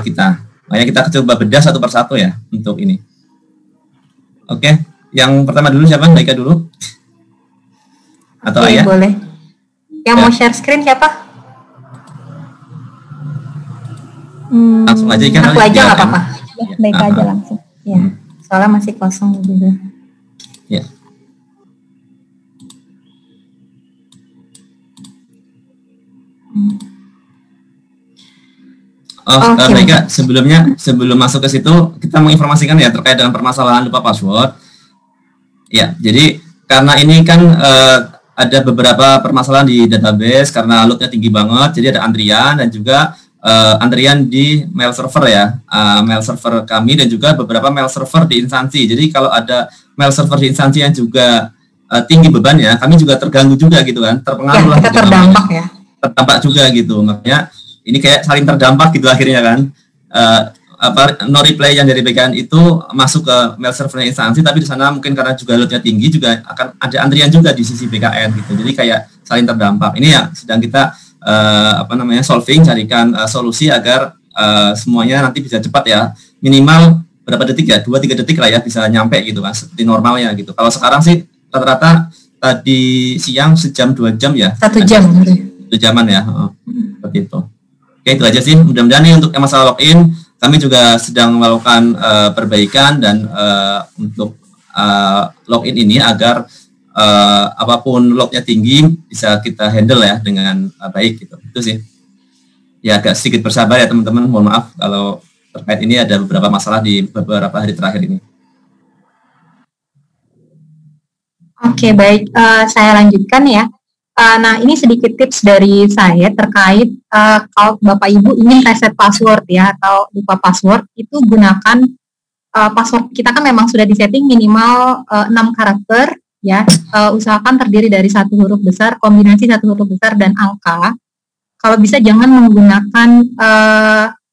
kita. Makanya kita coba bedah satu persatu ya untuk ini. Oke, yang pertama dulu siapa? Baika dulu? Atau Ayah? Boleh. Yang mau share screen siapa? Langsung aja kan? Aku aja nggak apa-apa. Ya, Baika aja langsung. Ya, soalnya masih kosong juga. Ya. Baik, sebelum masuk ke situ kita menginformasikan ya terkait dengan permasalahan lupa password. Ya, jadi karena ini kan ada beberapa permasalahan di database karena loadnya tinggi banget, jadi ada antrian dan juga antrian di mail server ya, mail server kami dan juga beberapa mail server di instansi. Jadi kalau ada mail server di instansi yang juga tinggi bebannya, kami juga terganggu juga gitu kan, terpengaruh lah. Kita terdampak ya. Terdampak juga gitu, makanya ini kayak saling terdampak gitu akhirnya kan. No reply yang dari BKN itu masuk ke mail server instansi, tapi di sana mungkin karena juga loadnya tinggi juga akan ada antrian juga di sisi BKN gitu. Jadi kayak saling terdampak. Ini ya sedang kita solving, carikan solusi agar semuanya nanti bisa cepat ya. Minimal berapa detik ya? 2-3 detik lah ya bisa nyampe gitu kan seperti normalnya gitu. Kalau sekarang sih rata-rata tadi siang sejam 2 jam ya. 1 jam. 1 jaman ya. Seperti itu. Oke, itu aja sih. Mudah-mudahan nih untuk masalah login, kami juga sedang melakukan perbaikan dan untuk login ini agar apapun lognya tinggi bisa kita handle ya dengan baik gitu. Itu sih. Ya agak sedikit bersabar ya teman-teman. Mohon maaf kalau terkait ini ada beberapa masalah di beberapa hari terakhir ini. Oke, baik. Saya lanjutkan ya. Nah, ini sedikit tips dari saya terkait kalau Bapak Ibu ingin reset password ya atau lupa password, itu gunakan password kita kan memang sudah disetting minimal 6 karakter ya. Usahakan terdiri dari 1 huruf besar, kombinasi 1 huruf besar dan angka. Kalau bisa jangan menggunakan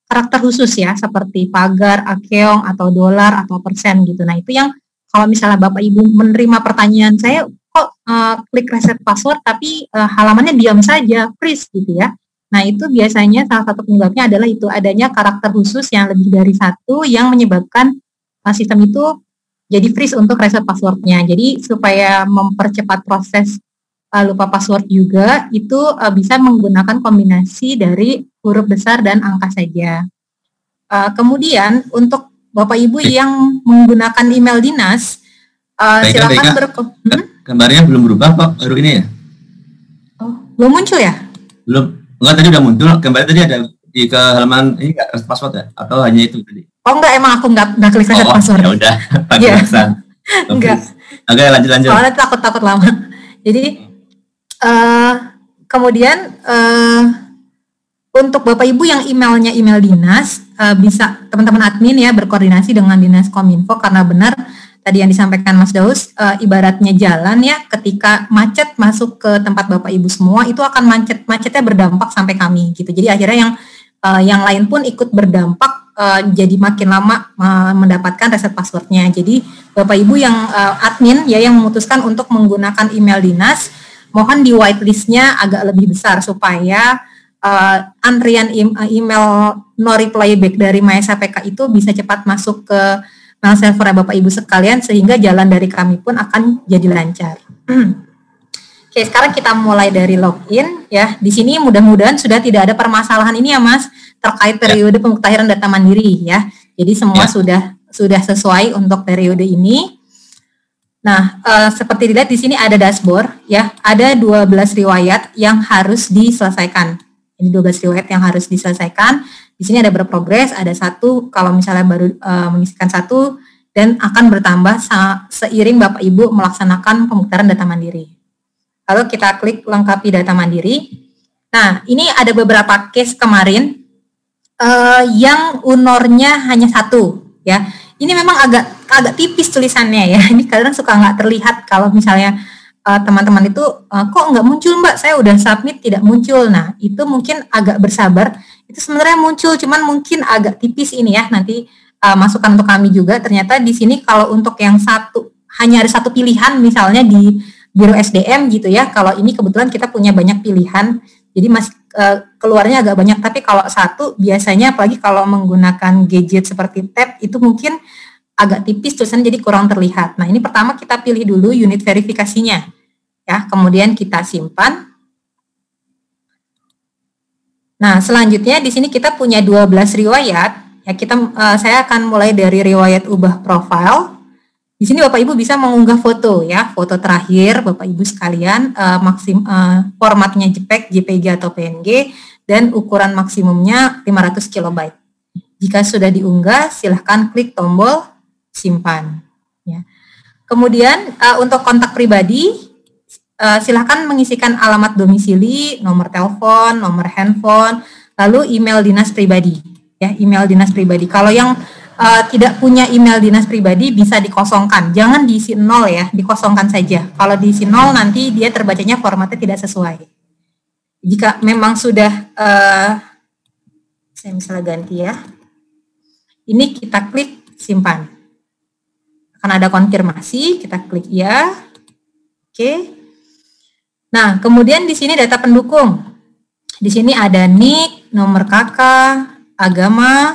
karakter khusus ya seperti pagar, akeong atau dolar atau persen gitu. Nah, itu yang kalau misalnya Bapak Ibu menerima pertanyaan saya, kok klik reset password tapi halamannya diam saja, freeze gitu ya. Nah, itu biasanya salah satu penyebabnya adalah itu adanya karakter khusus yang lebih dari 1 yang menyebabkan sistem itu jadi freeze untuk reset passwordnya. Jadi supaya mempercepat proses lupa password juga, itu bisa menggunakan kombinasi dari huruf besar dan angka saja. Kemudian untuk Bapak Ibu yang menggunakan email dinas, silakan gambarnya belum berubah kok, baru ini ya? Oh, belum muncul ya? Belum, enggak tadi udah muncul, gambarnya tadi ada di ke halaman ini nggak reset password ya? Atau hanya itu tadi? Oh enggak, emang aku nggak klik reset password. Ya udah, pantesan. Enggak. Oke, lanjut. Soalnya takut lama. Jadi kemudian untuk Bapak Ibu yang emailnya email dinas, bisa teman-teman admin ya berkoordinasi dengan Dinas Kominfo karena benar tadi yang disampaikan Mas Daus, ibaratnya jalan ya, ketika macet masuk ke tempat Bapak Ibu semua itu akan macetnya berdampak sampai kami gitu. Jadi akhirnya yang lain pun ikut berdampak, jadi makin lama mendapatkan reset passwordnya. Jadi Bapak Ibu yang admin ya yang memutuskan untuk menggunakan email dinas, mohon di whitelistnya agak lebih besar supaya antrian email no reply back dari MySAPK itu bisa cepat masuk ke mail server Bapak Ibu sekalian sehingga jalan dari kami pun akan jadi lancar. Oke, sekarang kita mulai dari login ya. Di sini mudah-mudahan sudah tidak ada permasalahan ini ya Mas terkait periode pemutahiran data mandiri ya. Jadi semua sudah sesuai untuk periode ini. Nah, seperti dilihat di sini ada dashboard ya, ada 12 riwayat yang harus diselesaikan. Ini 12 riwayat yang harus diselesaikan. Di sini ada berprogres, ada 1 kalau misalnya baru mengisikan 1 dan akan bertambah seiring Bapak Ibu melaksanakan pemutaran data mandiri. Lalu kita klik lengkapi data mandiri. Nah, ini ada beberapa case kemarin yang unornya hanya 1 ya. Ini memang agak tipis tulisannya ya. Ini kadang suka nggak terlihat kalau misalnya teman-teman itu kok nggak muncul Mbak, saya udah submit tidak muncul. Nah, itu mungkin agak bersabar. Itu sebenarnya muncul, cuman mungkin agak tipis ini ya. Nanti masukan untuk kami juga. Ternyata di sini kalau untuk yang hanya ada 1 pilihan, misalnya di Biro SDM gitu ya. Kalau ini kebetulan kita punya banyak pilihan. Jadi masih keluarnya agak banyak. Tapi kalau satu biasanya, apalagi kalau menggunakan gadget seperti tab, itu mungkin agak tipis tulisannya jadi kurang terlihat. Nah, ini pertama kita pilih dulu unit verifikasinya, ya. Kemudian kita simpan. Nah, selanjutnya di sini kita punya 12 riwayat. Ya, saya akan mulai dari riwayat ubah profil. Di sini Bapak Ibu bisa mengunggah foto, ya, foto terakhir Bapak Ibu sekalian, formatnya JPEG, JPG atau PNG, dan ukuran maksimumnya 500 KB. Jika sudah diunggah, silahkan klik tombol simpan. Ya. Kemudian untuk kontak pribadi, silahkan mengisikan alamat domisili, nomor telepon, nomor handphone, lalu email dinas pribadi. Ya, email dinas pribadi. Kalau yang tidak punya email dinas pribadi bisa dikosongkan, jangan diisi 0 ya, dikosongkan saja. Kalau diisi 0 nanti dia terbacanya formatnya tidak sesuai. Jika memang sudah, saya misalnya ganti ya, ini kita klik simpan. Akan ada konfirmasi, kita klik ya. Oke. Nah, kemudian di sini data pendukung. Di sini ada NIK, nomor KK, agama,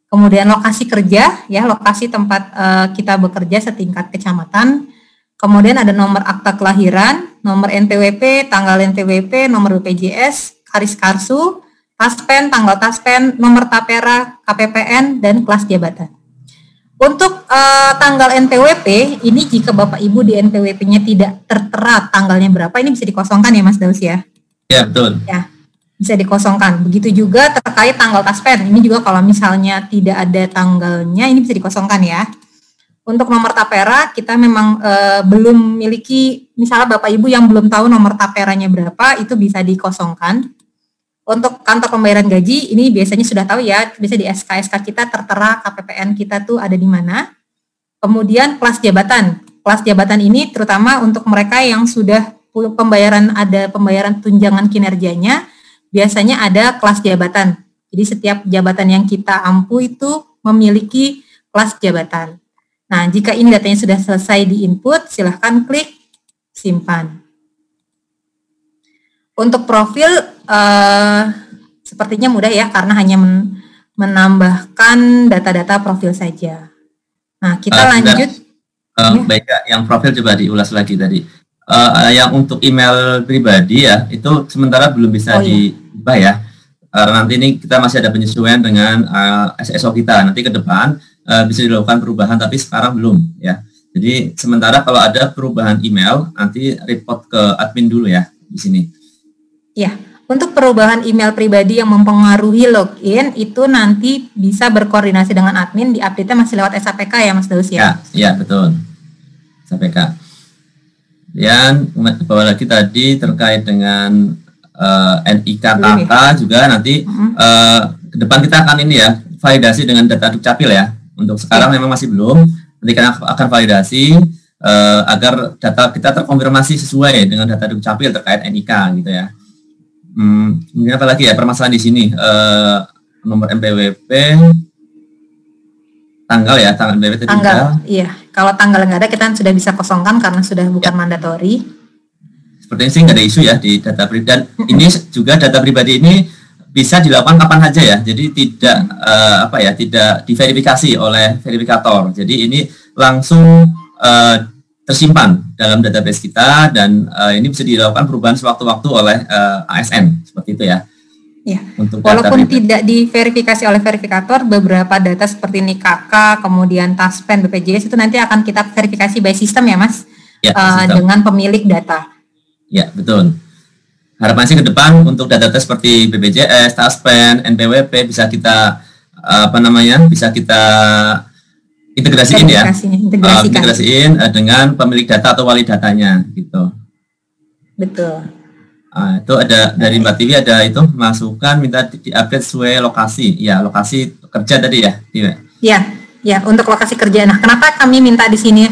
kemudian lokasi kerja, ya, lokasi tempat kita bekerja setingkat kecamatan. Kemudian ada nomor akta kelahiran, nomor NPWP, tanggal NPWP, nomor BPJS, Karis Karsu, taspen, tanggal taspen, nomor tapera, KPPN, dan kelas jabatan. Untuk tanggal NPWP, ini jika Bapak Ibu di NPWP-nya tidak tertera tanggalnya berapa, ini bisa dikosongkan ya Mas Daus ya? Ya, betul. Ya, bisa dikosongkan. Begitu juga terkait tanggal taspen, ini juga kalau misalnya tidak ada tanggalnya, ini bisa dikosongkan ya. Untuk nomor tapera, kita memang belum miliki, misalnya Bapak Ibu yang belum tahu nomor taperanya berapa, itu bisa dikosongkan. Untuk kantor pembayaran gaji, ini biasanya sudah tahu ya, bisa di SK-SK kita tertera KPPN kita tuh ada di mana. Kemudian kelas jabatan. Kelas jabatan ini terutama untuk mereka yang sudah ada pembayaran tunjangan kinerjanya, biasanya ada kelas jabatan. Jadi setiap jabatan yang kita ampu itu memiliki kelas jabatan. Nah, jika ini datanya sudah selesai di input, silahkan klik simpan. Untuk profil sepertinya mudah ya, karena hanya menambahkan data-data profil saja. Nah, kita lanjut. Baik, yang profil coba diulas lagi tadi. Yang untuk email pribadi ya, itu sementara belum bisa diubah ya. Nanti ini kita masih ada penyesuaian dengan SSO kita. Nanti ke depan bisa dilakukan perubahan, tapi sekarang belum ya. Jadi sementara kalau ada perubahan email, nanti report ke admin dulu ya di sini. Ya, untuk perubahan email pribadi yang mempengaruhi login itu nanti bisa berkoordinasi dengan admin, di update-nya masih lewat SAPK ya Mas Daus ya? Ya, betul. SAPK. Dan bawah lagi tadi terkait dengan NIK KK juga nanti ke depan kita akan ini ya, validasi dengan data Dukcapil ya. Untuk sekarang memang masih belum, nanti kita akan validasi agar data kita terkonfirmasi sesuai dengan data Dukcapil terkait NIK gitu ya. Ini apa lagi ya permasalahan di sini, nomor MPWP, tanggal ya, tanggal MPWP tanggal, iya. Kalau tanggal nggak ada, kita sudah bisa kosongkan karena sudah bukan mandatori. Sepertinya sih nggak ada isu ya di data pribadi. Dan ini juga data pribadi ini bisa dilakukan kapan saja ya. Jadi tidak tidak diverifikasi oleh verifikator. Jadi ini langsung tersimpan dalam database kita, dan ini bisa dilakukan perubahan sewaktu-waktu oleh ASN seperti itu ya. Ya. Walaupun tidak diverifikasi oleh verifikator, beberapa data seperti NIK KK, kemudian taspen, BPJS itu nanti akan kita verifikasi by system ya Mas, ya, dengan pemilik data. Ya, betul. Harapannya sih ke depan untuk data-data seperti BPJS, taspen, NPWP bisa kita bisa kita integrasiin ya, integrasiin dengan pemilik data atau wali datanya gitu. Betul. Itu ada dari Mbak Tiwi, ada itu masukan minta diupdate sesuai lokasi, ya lokasi kerja tadi ya, Tiwi. Ya untuk lokasi kerja. Nah, kenapa kami minta di sini?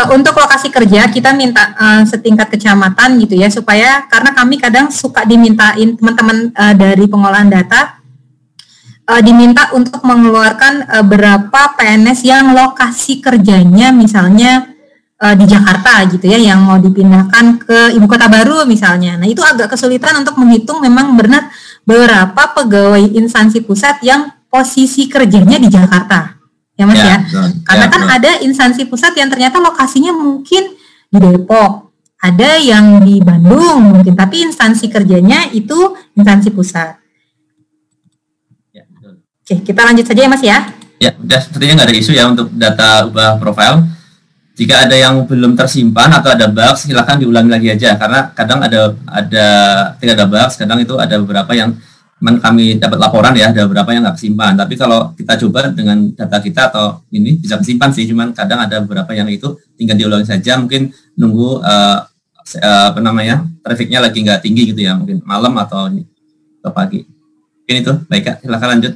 Untuk lokasi kerja kita minta setingkat kecamatan gitu ya, supaya karena kami kadang suka dimintain teman-teman dari pengolahan data diminta untuk mengeluarkan berapa PNS yang lokasi kerjanya misalnya di Jakarta gitu ya, yang mau dipindahkan ke ibu kota baru misalnya. Nah, itu agak kesulitan untuk menghitung memang benar berapa pegawai instansi pusat yang posisi kerjanya di Jakarta. Ya Mas ya. Karena kan ada instansi pusat yang ternyata lokasinya mungkin di Depok, ada yang di Bandung mungkin, tapi instansi kerjanya itu instansi pusat. Oke, kita lanjut saja ya Mas ya. Ya, udah sepertinya nggak ada isu ya untuk data ubah profile. Jika ada yang belum tersimpan atau ada bug, silakan diulangi lagi aja. Karena kadang ada tidak ada bug, kadang itu ada beberapa yang kami dapat laporan ya, ada beberapa yang nggak kesimpan. Tapi kalau kita coba dengan data kita atau ini bisa kesimpan sih, cuman kadang ada beberapa yang itu tinggal diulangi saja. Mungkin nunggu trafficnya lagi nggak tinggi gitu ya, mungkin malam atau pagi. Mungkin itu, baik Kak, silakan lanjut.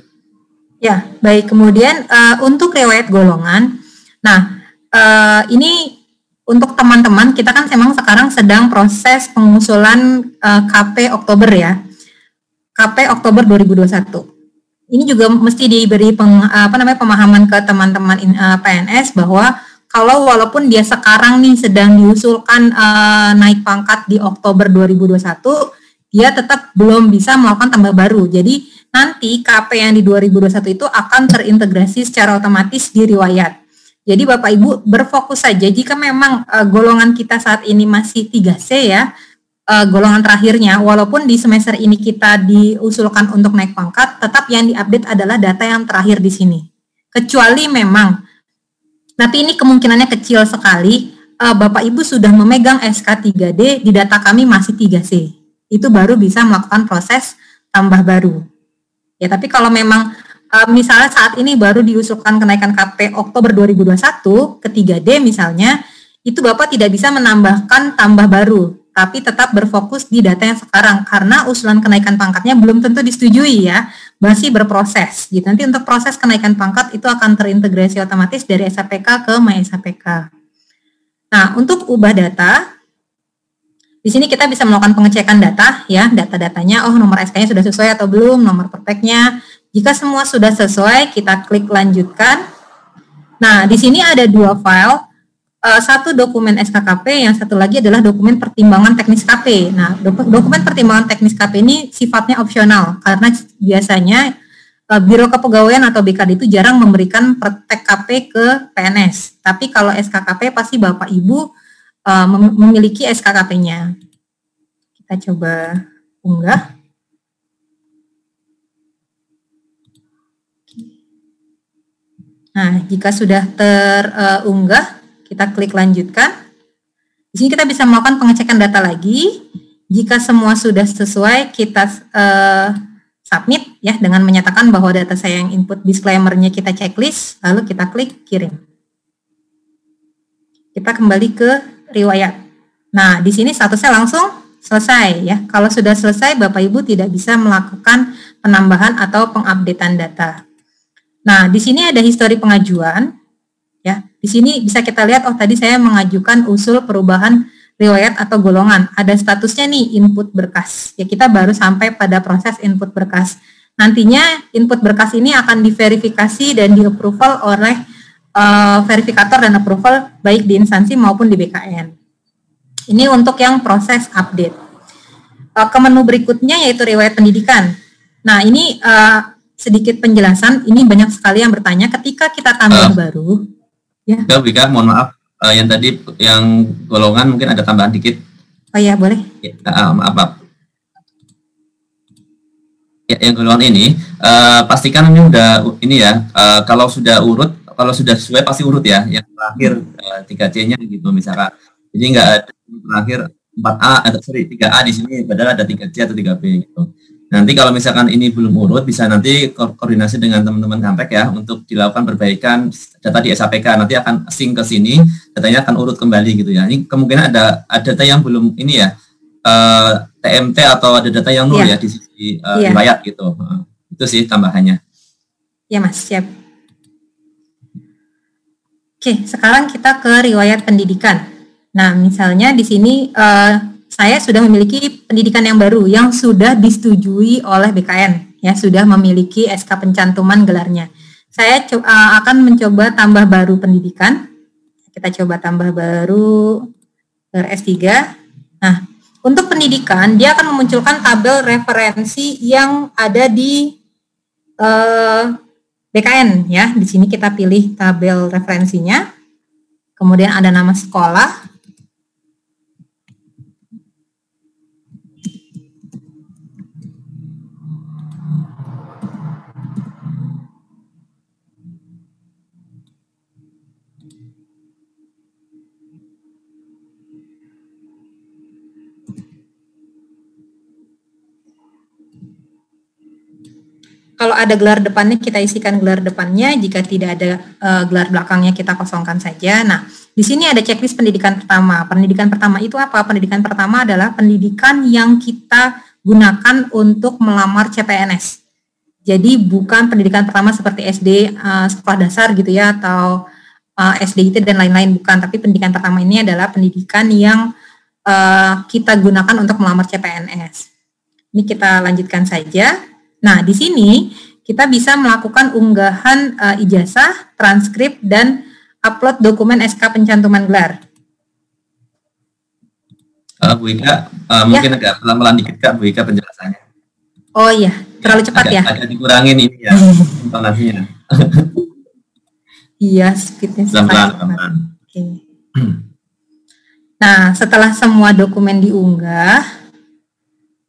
Ya, baik. Kemudian untuk riwayat golongan, nah ini untuk teman-teman, kita kan memang sekarang sedang proses pengusulan KP Oktober ya, KP Oktober 2021. Ini juga mesti diberi pemahaman ke teman-teman PNS bahwa kalau walaupun dia sekarang nih sedang diusulkan naik pangkat di Oktober 2021, dia tetap belum bisa melakukan tambah baru. Jadi nanti KP yang di 2021 itu akan terintegrasi secara otomatis di riwayat. Jadi Bapak Ibu berfokus saja jika memang golongan kita saat ini masih 3C ya, golongan terakhirnya, walaupun di semester ini kita diusulkan untuk naik pangkat, tetap yang diupdate adalah data yang terakhir di sini. Kecuali memang, tapi ini kemungkinannya kecil sekali, Bapak Ibu sudah memegang SK 3D, di data kami masih 3C. Itu baru bisa melakukan proses tambah baru. Ya, tapi kalau memang misalnya saat ini baru diusulkan kenaikan KP Oktober 2021 ke 3D misalnya, itu Bapak tidak bisa menambahkan tambah baru, tapi tetap berfokus di data yang sekarang, karena usulan kenaikan pangkatnya belum tentu disetujui ya, masih berproses. Gitu. Nanti untuk proses kenaikan pangkat itu akan terintegrasi otomatis dari SAPK ke MySAPK. Nah, untuk ubah data, di sini kita bisa melakukan pengecekan data ya, data-datanya, nomor SK-nya sudah sesuai atau belum, nomor perpeknya. Jika semua sudah sesuai, kita klik lanjutkan. Nah, di sini ada dua file, satu dokumen SKKP, yang satu lagi adalah dokumen pertimbangan teknis KP. Nah, dokumen pertimbangan teknis KP ini sifatnya opsional, karena biasanya Biro Kepegawaian atau BKD itu jarang memberikan praktek KP ke PNS. Tapi kalau SKKP pasti Bapak Ibu memiliki SKKP-nya. Kita coba unggah. Nah, jika sudah terunggah, kita klik lanjutkan. Di sini kita bisa melakukan pengecekan data lagi. Jika semua sudah sesuai, kita submit ya dengan menyatakan bahwa data saya yang input disclaimer-nya kita checklist, lalu kita klik kirim. Kita kembali ke riwayat. Nah, di sini statusnya langsung selesai ya. Kalau sudah selesai, Bapak Ibu tidak bisa melakukan penambahan atau pengupdatean data. Nah, di sini ada histori pengajuan ya. Di sini bisa kita lihat, tadi saya mengajukan usul perubahan riwayat atau golongan. Ada statusnya nih input berkas. Ya, kita baru sampai pada proses input berkas. Nantinya input berkas ini akan diverifikasi dan di-approval oleh verifikator dan approval baik di instansi maupun di BKN. Ini untuk yang proses update. Ke menu berikutnya yaitu riwayat pendidikan. Nah, ini sedikit penjelasan. Ini banyak sekali yang bertanya ketika kita tambah baru. Ya. Bika, mohon maaf, yang tadi yang golongan mungkin ada tambahan dikit. Oh iya, boleh. Ya, maaf. Ya, yang golongan ini pastikan ini udah ini ya. Kalau sudah urut, kalau sudah sesuai pasti urut ya, yang terakhir 3C-nya gitu misalkan. Jadi nggak ada terakhir 4A atau 3A di sini, padahal ada 3C atau 3B gitu. Nanti kalau misalkan ini belum urut, bisa nanti koordinasi dengan teman-teman Kampek ya untuk dilakukan perbaikan data di SAPK. Nanti akan sync ke sini, datanya akan urut kembali gitu ya. Ini kemungkinan ada data yang belum ini ya, TMT atau ada data yang nol ya di sisi riwayat gitu. Itu sih tambahannya. Ya Mas, siap. Oke, sekarang kita ke riwayat pendidikan. Nah, misalnya di sini saya sudah memiliki pendidikan yang baru yang sudah disetujui oleh BKN. ya sudah memiliki SK pencantuman gelarnya. Saya akan mencoba tambah baru pendidikan. Kita coba tambah baru S3. Nah, untuk pendidikan dia akan memunculkan tabel referensi yang ada di BKN ya. Di sini kita pilih tabel referensinya. Kemudian ada nama sekolah. Kalau ada gelar depannya, kita isikan gelar depannya. Jika tidak ada gelar belakangnya, kita kosongkan saja. Nah, di sini ada checklist pendidikan pertama. Pendidikan pertama itu apa? Pendidikan pertama adalah pendidikan yang kita gunakan untuk melamar CPNS. Jadi bukan pendidikan pertama seperti SD, sekolah dasar gitu ya, atau SDIT dan lain-lain, bukan. Tapi pendidikan pertama ini adalah pendidikan yang kita gunakan untuk melamar CPNS. Ini kita lanjutkan saja. Nah, di sini kita bisa melakukan unggahan ijazah, transkrip, dan upload dokumen SK pencantuman gelar. Bu Ika, mungkin agak pelan-pelan dikit Kak, Bu Ika penjelasannya. Oh iya, terlalu cepat ya? Agak dikurangin ini ya, intonasinya. Iya, speednya pelan-pelan. Oke. Nah, setelah semua dokumen diunggah,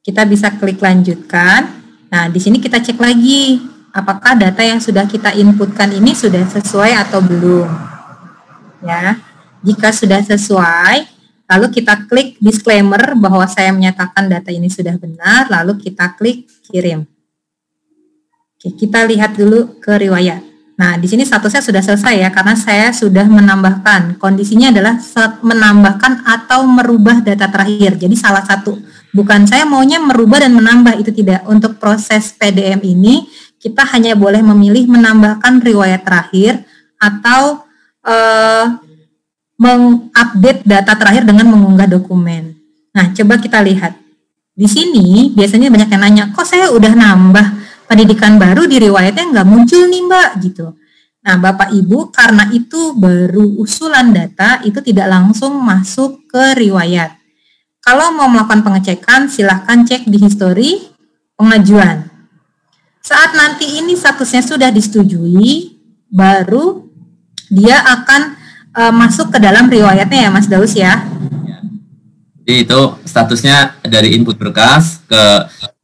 kita bisa klik lanjutkan. Nah, di sini kita cek lagi apakah data yang sudah kita inputkan ini sudah sesuai atau belum. Ya. Jika sudah sesuai, lalu kita klik disclaimer bahwa saya menyatakan data ini sudah benar, lalu kita klik kirim. Oke, kita lihat dulu ke riwayat. Nah, di sini statusnya sudah selesai ya, karena saya sudah menambahkan. Kondisinya adalah menambahkan atau merubah data terakhir. Jadi salah satu. Bukan saya maunya merubah dan menambah, itu tidak. Untuk proses PDM ini, kita hanya boleh memilih menambahkan riwayat terakhir atau mengupdate data terakhir dengan mengunggah dokumen. Nah, coba kita lihat. Di sini biasanya banyak yang nanya, kok saya udah nambah pendidikan baru di riwayatnya nggak muncul nih Mbak, gitu. Nah, Bapak Ibu, karena itu baru usulan data, itu tidak langsung masuk ke riwayat. Kalau mau melakukan pengecekan, silahkan cek di histori pengajuan. Saat nanti ini statusnya sudah disetujui, baru dia akan masuk ke dalam riwayatnya ya Mas Daus ya. Jadi itu statusnya dari input berkas ke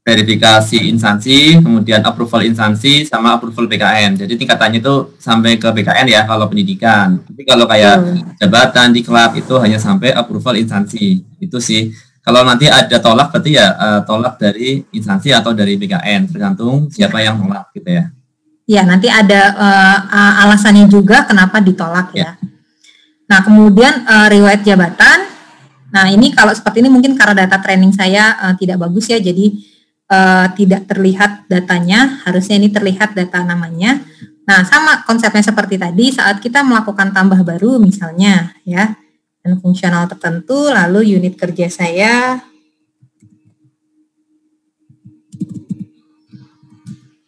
verifikasi instansi, kemudian approval instansi, sama approval BKN. Jadi tingkatannya itu sampai ke BKN ya kalau pendidikan. Tapi kalau kayak jabatan, diklat itu hanya sampai approval instansi. Itu sih. Kalau nanti ada tolak berarti ya tolak dari instansi atau dari BKN, tergantung siapa yang tolak gitu ya. Ya, nanti ada alasannya juga kenapa ditolak ya. Nah, kemudian riwayat jabatan. Nah, ini kalau seperti ini mungkin karena data training saya tidak bagus ya, jadi tidak terlihat datanya, harusnya ini terlihat data namanya. Nah, sama konsepnya seperti tadi, saat kita melakukan tambah baru misalnya ya, dan fungsional tertentu, lalu unit kerja saya.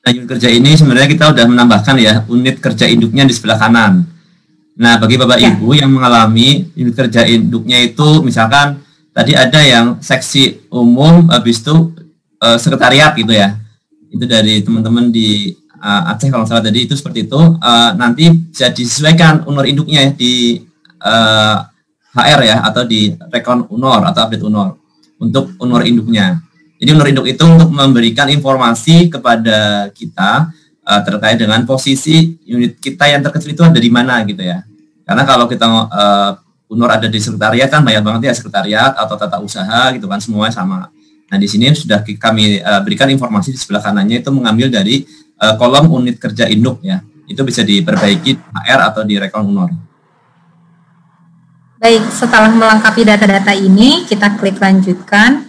Nah, unit kerja ini sebenarnya kita udah menambahkan ya, unit kerja induknya di sebelah kanan. Nah, bagi Bapak Ibu yang mengalami unit kerja induknya itu, misalkan tadi ada yang seksi umum, habis itu sekretariat gitu ya, itu dari teman-teman di Aceh kalau salah tadi itu seperti itu, nanti bisa disesuaikan unor induknya ya, di HR ya, atau di rekon unor atau update unor untuk unor induknya. Jadi unor induk itu untuk memberikan informasi kepada kita terkait dengan posisi unit kita yang terkecil itu ada di mana gitu ya. Karena kalau kita unor ada di sekretariat kan banyak banget ya, sekretariat atau tata usaha gitu kan, semuanya sama. Nah, di sini sudah kami berikan informasi di sebelah kanannya itu mengambil dari kolom unit kerja induk ya. Itu bisa diperbaiki HR atau di rekon unor. Baik, setelah melengkapi data-data ini, kita klik lanjutkan.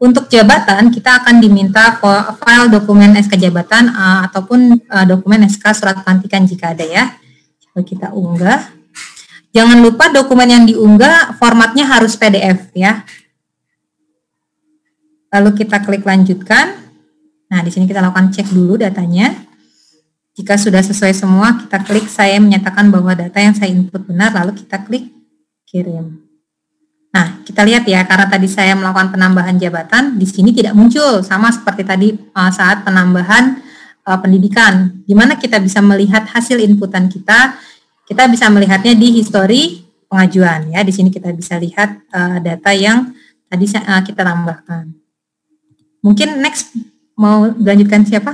Untuk jabatan, kita akan diminta file dokumen SK jabatan ataupun dokumen SK surat pelantikan jika ada ya. Coba kita unggah. Jangan lupa dokumen yang diunggah formatnya harus PDF ya. Lalu kita klik lanjutkan. Nah, di sini kita lakukan cek dulu datanya. Jika sudah sesuai semua, kita klik saya menyatakan bahwa data yang saya input benar, lalu kita klik kirim. Nah, kita lihat ya, karena tadi saya melakukan penambahan jabatan, di sini tidak muncul, sama seperti tadi saat penambahan pendidikan. Gimana kita bisa melihat hasil inputan kita? Kita bisa melihatnya di history pengajuan ya. Di sini kita bisa lihat data yang tadi kita tambahkan. Mungkin next mau lanjutkan siapa?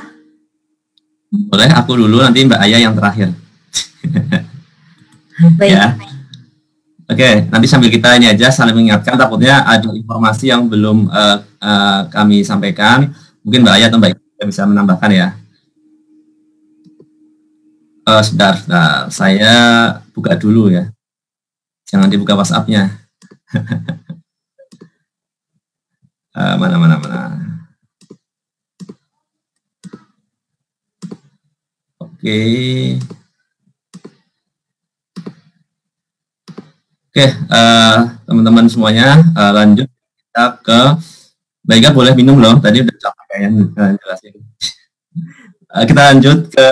Boleh aku dulu, nanti Mbak Aya yang terakhir. Baik. Ya. Oke, nanti sambil kita ini aja saling mengingatkan, takutnya ada informasi yang belum kami sampaikan. Mungkin Mbak Aya atau Mbak Ika bisa menambahkan ya. Sebentar, saya buka dulu ya. Jangan dibuka WhatsApp-nya. Mana. Oke, teman-teman semuanya, lanjut kita ke Mbak Ika boleh minum loh, tadi udah capek kayaknya jelasin. Kita lanjut ke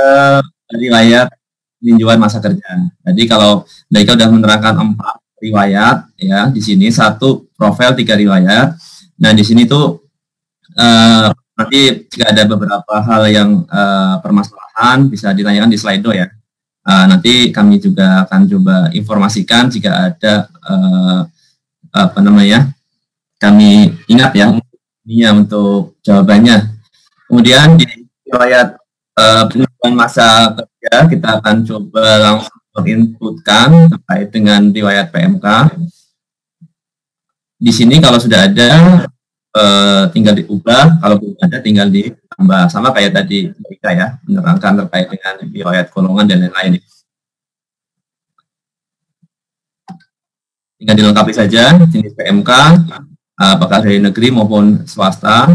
riwayat peninjauan masa kerja. Jadi kalau Mbak Ika udah menerangkan 4 riwayat ya, di sini 1 profil 3 riwayat. Nah, di sini tuh nanti jika ada beberapa hal yang permasalahan bisa ditanyakan di Slido ya. Nanti kami juga akan coba informasikan jika ada kami ingat ya untuk jawabannya. Kemudian di riwayat peninjauan masa kerja kita akan coba langsung menginputkan terkait dengan riwayat PMK. Di sini kalau sudah ada tinggal diubah, kalau belum ada tinggal ditambah, sama kayak tadi mereka ya, menerangkan terkait dengan riwayat golongan dan lain-lain. Tinggal dilengkapi saja jenis PMK, apakah dari negeri maupun swasta,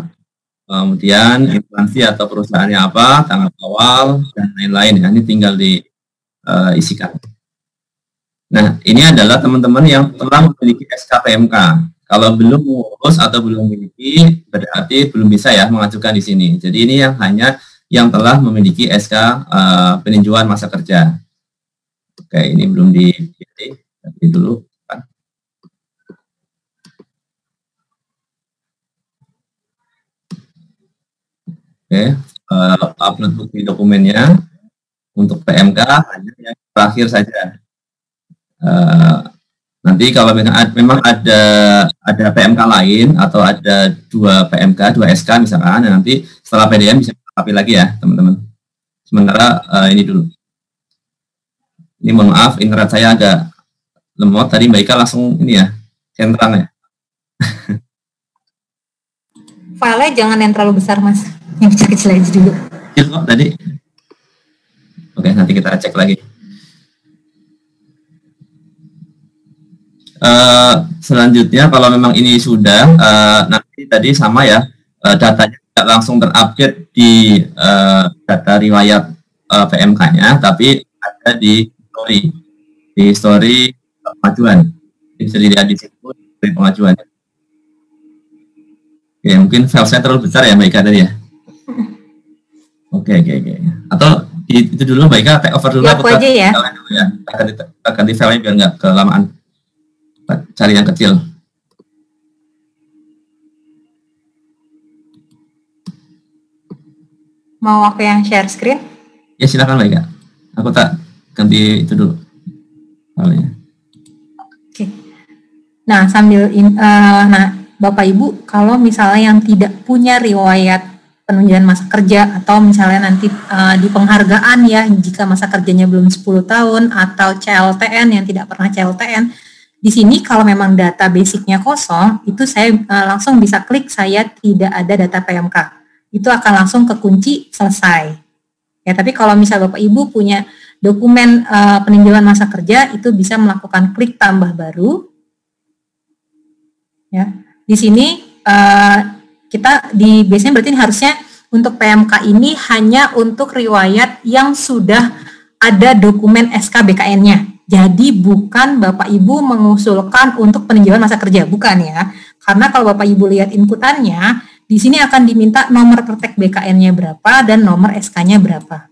kemudian instansi atau perusahaannya apa, tanggal awal, dan lain-lain ya, ini tinggal diisikan. Nah, ini adalah teman-teman yang telah memiliki SK PMK. Kalau belum mengurus atau belum memiliki, berarti belum bisa ya mengajukan di sini. Jadi ini yang hanya yang telah memiliki SK peninjauan masa kerja. Oke, ini belum dipilih, tapi dulu. Oke, upload bukti dokumennya untuk PMK hanya yang terakhir saja. Nanti kalau memang ada PMK lain atau ada 2 PMK, 2 SK misalkan, nanti setelah PDM bisa dilengkapi lagi ya teman-teman. Sementara ini dulu. Ini mohon maaf, internet saya agak lemot. Tadi Mbak Ika langsung ini ya, centang ya. Filenya jangan yang terlalu besar mas, yang kecil-kecil aja dulu. Kecil kok tadi. Oke, nanti kita cek lagi. Selanjutnya kalau memang ini sudah nanti tadi sama ya, datanya tidak langsung terupdate di data riwayat PMK-nya, tapi ada di story pengajuan. Bisa dilihat di situ story pengajuan. Oke, mungkin file saya terlalu besar ya Mbak Ika tadi ya. Oke. Atau itu dulu Mbak Ika, take over dulu. Ya, aku aja ya. Akan di file-nya biar nggak kelamaan. Cari yang kecil. Mau aku yang share screen? Ya silakan Mbak Ika. Aku tak ganti itu dulu. Oke. Nah sambil Bapak Ibu, kalau misalnya yang tidak punya riwayat penunjukan masa kerja atau misalnya nanti di penghargaan ya, jika masa kerjanya belum 10 tahun atau CLTN yang tidak pernah CLTN, di sini kalau memang data basicnya kosong, itu saya langsung bisa klik saya tidak ada data PMK. Itu akan langsung ke kunci selesai. Ya, tapi kalau misal Bapak Ibu punya dokumen peninjauan masa kerja, itu bisa melakukan klik tambah baru. Ya, di sini kita biasanya berarti harusnya untuk PMK ini hanya untuk riwayat yang sudah ada dokumen SK BKN-nya. Jadi bukan Bapak Ibu mengusulkan untuk peninjauan masa kerja, bukan ya. Karena kalau Bapak Ibu lihat inputannya, di sini akan diminta nomor praktek BKN-nya berapa dan nomor SK-nya berapa.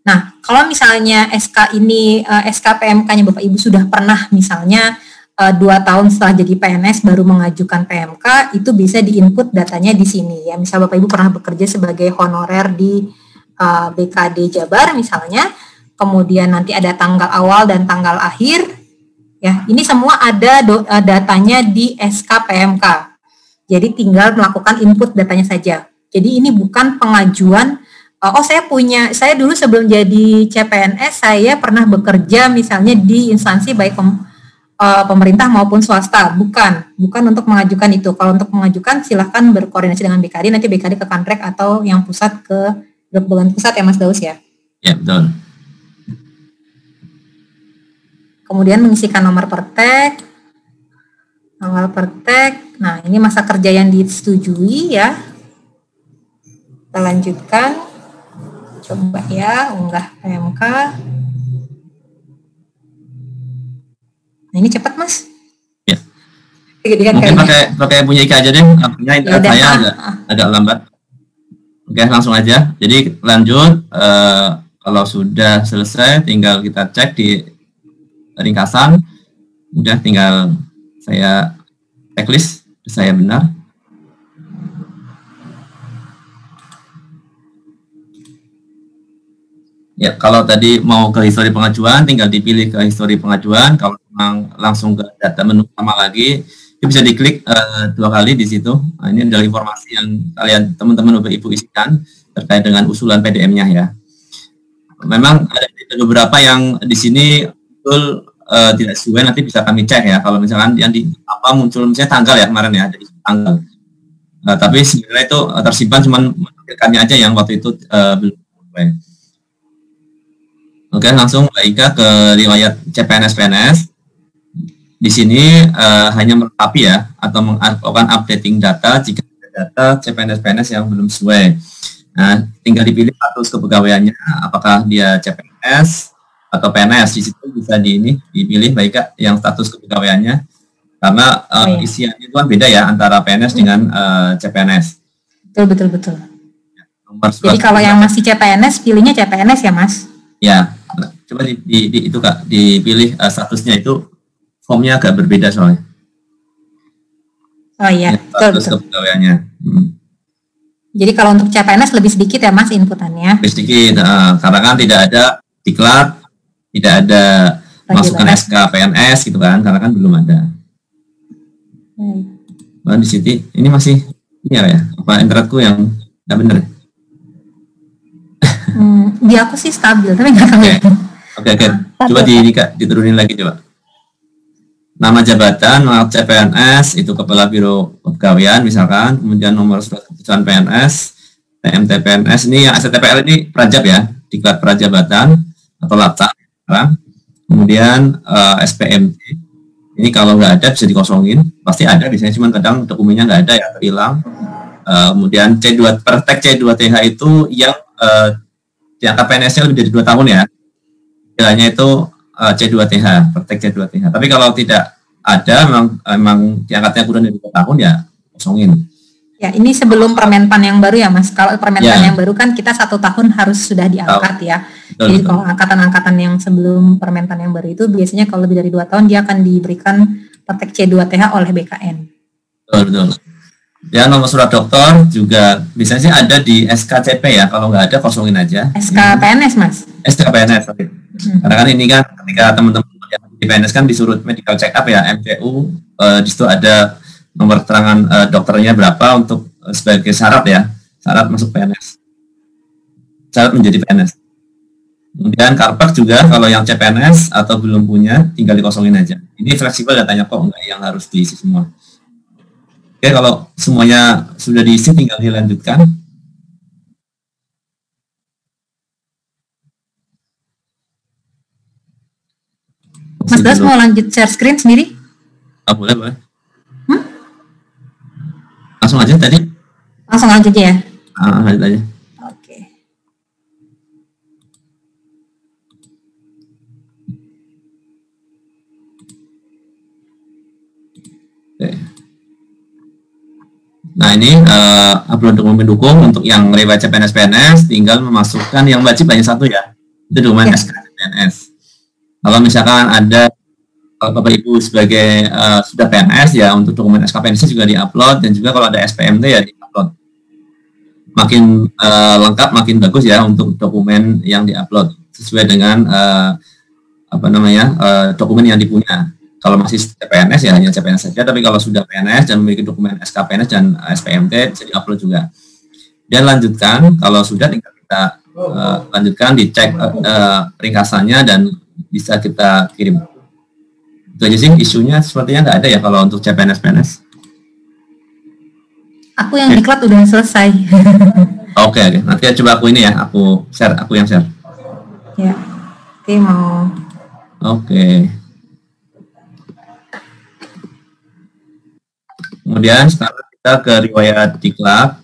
Nah, kalau misalnya SK ini, SK PMK-nya Bapak Ibu sudah pernah misalnya 2 tahun setelah jadi PNS baru mengajukan PMK, itu bisa di-input datanya di sini ya. Misal Bapak Ibu pernah bekerja sebagai honorer di BKD Jabar misalnya, kemudian nanti ada tanggal awal dan tanggal akhir, ya. Ini semua ada datanya di SK PMK. Jadi tinggal melakukan input datanya saja. Jadi ini bukan pengajuan. Saya dulu sebelum jadi CPNS saya pernah bekerja misalnya di instansi baik pemerintah maupun swasta, bukan untuk mengajukan itu. Kalau untuk mengajukan silahkan berkoordinasi dengan BKD, nanti BKD ke Kanrek atau yang pusat ke Bagian Pusat ya Mas Daus ya. Ya betul. Kemudian mengisikan nomor pertek. Nah ini masa kerja yang disetujui ya. Kita lanjutkan. Coba ya, unggah PMK. Nah ini cepat Mas. Ya. Mungkin pakai punya Ika aja deh. Punya internet saya agak lambat. Oke, langsung aja. Jadi lanjut. Kalau sudah selesai, tinggal kita cek di ringkasan. Udah tinggal saya checklist, saya benar. Ya, kalau tadi mau ke histori pengajuan, tinggal dipilih ke histori pengajuan. Kalau memang langsung ke data menu utama lagi, itu bisa diklik 2 kali di situ. Nah, ini adalah informasi yang kalian teman-teman Bapak Ibu isikan terkait dengan usulan PDM-nya ya. Memang ada beberapa yang di sini betul tidak sesuai, nanti bisa kami cek ya. Kalau misalkan yang di apa muncul misalnya tanggal ya kemarin ya, dari tanggal. Tapi sebenarnya itu tersimpan, cuman kami aja yang waktu itu belum sesuai. Oke, langsung Mbak Ika ke riwayat CPNS-PNS. Di sini hanya melengkapi ya, atau melakukan updating data jika ada data CPNS-PNS yang belum sesuai. Nah, tinggal dipilih status kepegawaiannya, apakah dia CPNS atau PNS. Di situ bisa dipilih Mbak Ika yang status kepegawaiannya, karena isiannya itu kan beda ya antara PNS dengan CPNS. Betul. Jadi kalau yang masih CPNS, pilihnya CPNS ya Mas? Ya, coba itu Kak, dipilih statusnya itu formnya agak berbeda soalnya. Oh iya, status kepegawaiannya. Jadi kalau untuk CPNS lebih sedikit ya Mas inputannya? Lebih sedikit, karena kan tidak ada diklat, tidak ada masukan SK PNS gitu kan, karena kan belum ada. Nah, di sini ini masih ini ya, apa internetku yang tidak benar? Di aku sih stabil, tapi nggak tahu. Oke. Coba diturunin lagi coba. Nama jabatan, CPNS, itu Kepala Biro Kepegawaian misalkan, kemudian nomor surat keputusan PNS, TMT PNS, ini yang STPL ini prajab ya, diklat prajabatan atau lapta. Kemudian SPMT, ini kalau nggak ada bisa dikosongin, pasti ada biasanya, cuman kadang dokumennya nggak ada ya, hilang. Kemudian praktek C2TH itu yang jangka PNS-nya lebih dari 2 tahun ya, istilahnya itu C2TH, praktek C2TH. Tapi kalau tidak ada, memang diangkatnya kurang dari 2 tahun ya kosongin. Ya, ini sebelum Permenpan yang baru ya Mas. Kalau Permenpan yang baru kan kita 1 tahun harus sudah diangkat ya. Jadi kalau angkatan-angkatan yang sebelum Permenpan yang baru itu biasanya kalau lebih dari 2 tahun dia akan diberikan praktek C2TH oleh BKN. Betul. Ya, nomor surat dokter juga biasanya sih ada di SKCP ya, kalau nggak ada kosongin aja. SKPNS Mas? SKPNS, oke. Karena kan ini kan ketika teman-teman yang di PNS kan disuruh medical check up ya, MCU, di situ ada nomor keterangan dokternya berapa untuk sebagai syarat ya, syarat masuk PNS, syarat menjadi PNS. Kemudian Karpet juga kalau yang CPNS atau belum punya tinggal dikosongin aja. Ini fleksibel datanya kok, nggak yang harus diisi semua. Oke, kalau semuanya sudah diisi tinggal dilanjutkan. Mas Das mau lanjut share screen sendiri? Boleh. Langsung aja tadi? Langsung lanjut ya? Lanjut aja. Oke. Nah ini upload dokumen pendukung untuk yang riwayat CPNS tinggal memasukkan yang wajib hanya satu ya, itu dokumen SK CPNS. Kalau misalkan ada kalau Bapak Ibu sebagai sudah PNS ya, untuk dokumen SK PNS juga diupload, dan juga kalau ada SPMT ya diupload. Makin lengkap makin bagus ya untuk dokumen yang diupload sesuai dengan dokumen yang dipunya. Kalau masih CPNS ya hanya CPNS saja, tapi kalau sudah PNS dan memiliki dokumen SK PNS dan SPMT bisa diupload juga. Dan lanjutkan, kalau sudah tinggal kita lanjutkan, dicek ringkasannya dan bisa kita kirim. Itu aja sih, isunya sepertinya nggak ada ya kalau untuk CPNS PNS. Aku yang diklat udah selesai. Oke. Nanti coba aku ini ya, aku yang share. Ya, oke mau. Oke. Kemudian sekarang kita ke riwayat diklat.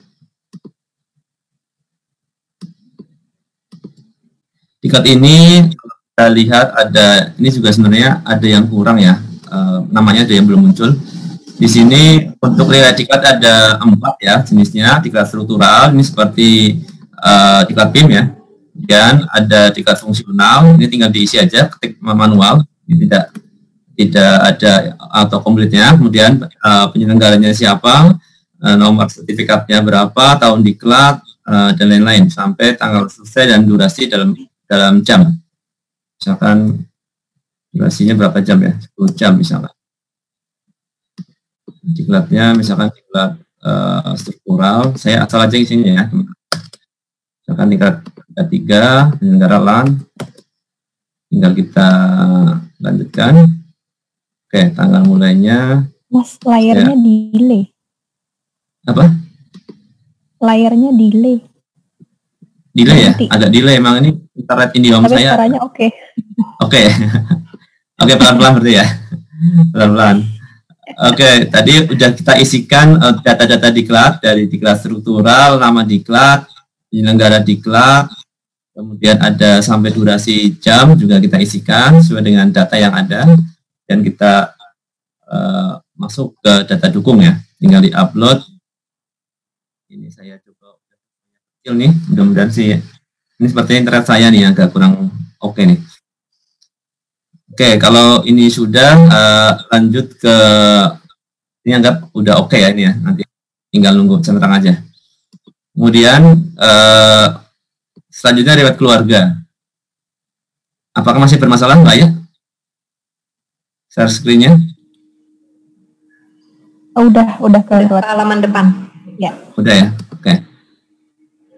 Diklat ini kita lihat ada, ini juga sebenarnya ada yang kurang ya, namanya ada yang belum muncul. Di sini untuk riwayat diklat ada 4 ya jenisnya, diklat struktural, ini seperti diklat PIM ya. Dan ada diklat fungsional, ini tinggal diisi aja, ketik manual, ini tidak ada atau komplitnya. Kemudian penyelenggaranya siapa, nomor sertifikatnya berapa, tahun diklat, dan lain-lain, sampai tanggal selesai dan durasi dalam jam. Misalkan durasinya berapa jam ya, 10 jam misalkan. Diklatnya misalkan diklat struktural, saya asal aja isinya ya. Misalkan diklat 3, penyelenggara LAN, tinggal kita lanjutkan. Oke, tanggal mulainya. Mas, layarnya delay. Apa? Layarnya delay. Delay ya? Agak delay emang, ini internet IndiHome saya. Tapi suaranya oke. Oke. Oke, pelan-pelan berarti ya. Pelan-pelan. Oke, tadi udah kita isikan data-data diklat, dari diklat struktural, nama diklat, penyelenggara diklat, kemudian ada sampai durasi jam juga kita isikan sesuai dengan data yang ada. Dan kita masuk ke data dukung ya, tinggal di-upload. Ini saya coba kecil nih, mudah-mudahan sih ini seperti internet saya nih agak kurang oke nih. Oke, kalau ini sudah lanjut ke ini, anggap udah oke ya ini ya, nanti tinggal nunggu centang aja. Kemudian selanjutnya riwayat keluarga. Apakah masih bermasalah Mbak ya? Share screen-nya. Udah ke halaman depan. Ya. Udah ya. Oke.